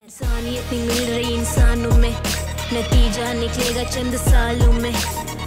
इंसानियत नहीं मिल रही इंसानों में, नतीजा निकलेगा चंद सालों में।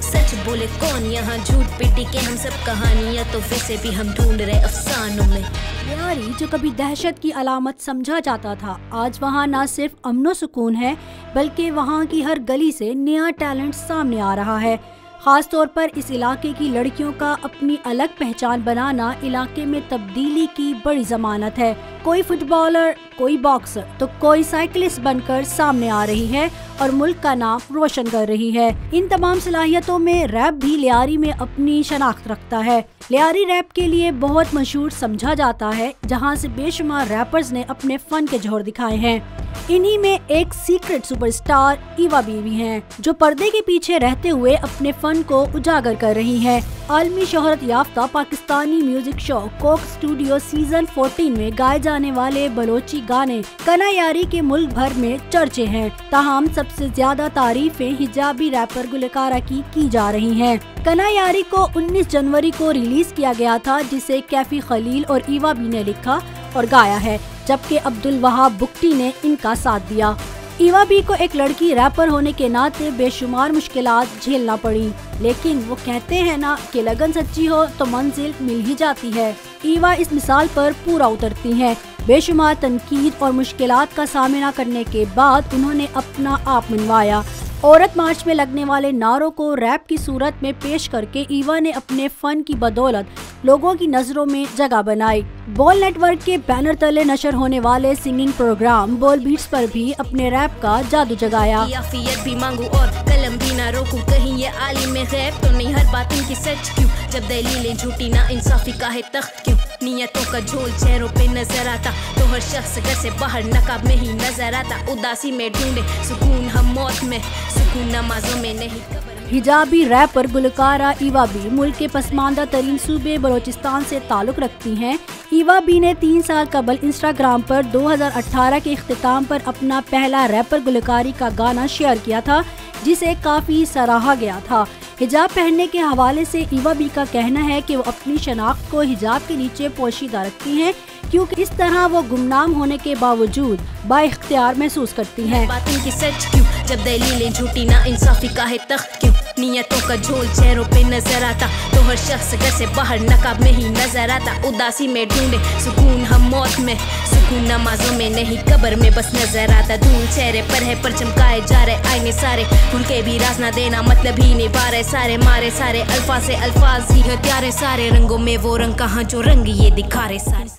सच बोले कौन यहाँ, झूठ पिटी के हम सब कहानियाँ तो वैसे भी हम ढूंढ रहे अफसानों में। यारी जो कभी दहशत की अलामत समझा जाता था, आज वहाँ न सिर्फ अमनो सुकून है बल्कि वहाँ की हर गली से नया टैलेंट सामने आ रहा है। खास तौर पर इस इलाके की लड़कियों का अपनी अलग पहचान बनाना इलाके में तब्दीली की बड़ी जमानत है। कोई फुटबॉलर, कोई बॉक्सर तो कोई साइकिलिस्ट बनकर सामने आ रही है और मुल्क का नाम रोशन कर रही है। इन तमाम सलाहियतों में रैप भी लियारी में अपनी शनाख्त रखता है। लियारी रैप के लिए बहुत मशहूर समझा जाता है, जहां से बेशुमार रैपर्स ने अपने फन के जोहर दिखाए हैं। इन्हीं में एक सीक्रेट सुपरस्टार ईवा बीवी हैं, जो पर्दे के पीछे रहते हुए अपने फन को उजागर कर रही हैं। आलमी शोहरत याफ्ता Pakistani music show Coke Studio season 14 में गाए जाने वाले बलोची गाने कना यारी के मुल्क भर में चर्चे हैं। ताहम सबसे ज्यादा तारीफें हिजाबी रैपर गुलकारा की जा रही हैं। कना यारी को 19 जनवरी को रिलीज किया गया था, जिसे कैफी खलील और ईवा बी ने लिखा और गाया है, जबकि अब्दुल वहाब बुक्टी ने इनका साथ दिया। ईवा बी को एक लड़की रैपर होने के नाते बेशुमार मुश्किलात झेलना पड़ी, लेकिन वो कहते हैं ना कि लगन सच्ची हो तो मंजिल मिल ही जाती है। ईवा इस मिसाल पर पूरा उतरती हैं। बेशुमार तनकीद और मुश्किलात का सामना करने के बाद उन्होंने अपना आप मनवाया। औरत मार्च में लगने वाले नारों को रैप की सूरत में पेश करके ईवा ने अपने फन की बदौलत लोगों की नजरों में जगह बनाई। बोल नेटवर्क के बैनर तले नशर होने वाले सिंगिंग प्रोग्राम बोल बीट्स पर भी अपने रैप का जादू जगाया। याफियत भी मांगू और कलम भी ना रोकूं, कहीं ये आलिम में गैब तो नहीं, हर बात इनकी सच क्यों, जब दलीलें झूठी ना इंसाफी का है तख्त क्यों, नियतों का झोल चेहरों पे नजर आता तो हर शख्स घर से बाहर नकाब में ही नजर आता। उदासी में ढूंढे सुकून हम मौत में, सुकून नमाजों में नहीं। हिजाबी रैपर गुलकारा ईवा बी मुल्क के पसमानदा तरीन सूबे बलोचिस्तान से ताल्लुक रखती हैं। ईवा बी ने 3 साल कबल इंस्टाग्राम पर 2018 के इख्तिताम पर अपना पहला रैपर गुलकारी का गाना शेयर किया था, जिसे काफी सराहा गया था। हिजाब पहनने के हवाले से ईवा बी का कहना है कि वो अपनी शनाख्त को हिजाब के नीचे पोशीदा रखती हैं, क्योंकि इस तरह वो गुमनाम होने के बावजूद बाइख्तियार महसूस करती हैं। बातें की सच क्यों, जब दलीलें झूठी ना इंसाफी का है तख्त क्यों, नियतों का झोल चेहरों पे नजर आता तो हर शख्स घर से बाहर नकाब में ही नजर आता। उदासी में ढूंढे सुकून हम मौत में, सुकून नमाजों में नहीं, कब्र में बस नजर आता। धूल चेहरे पर है पर चमकाए जा रहे आईने सारे, खुल के भी राज ना देना मतलब ही निभा रहे सारे, मारे सारे अल्फाज से अल्फाज ही हत्यारे सारे, रंगों में वो रंग कहाँ जो रंग ये दिखा रहे सारे।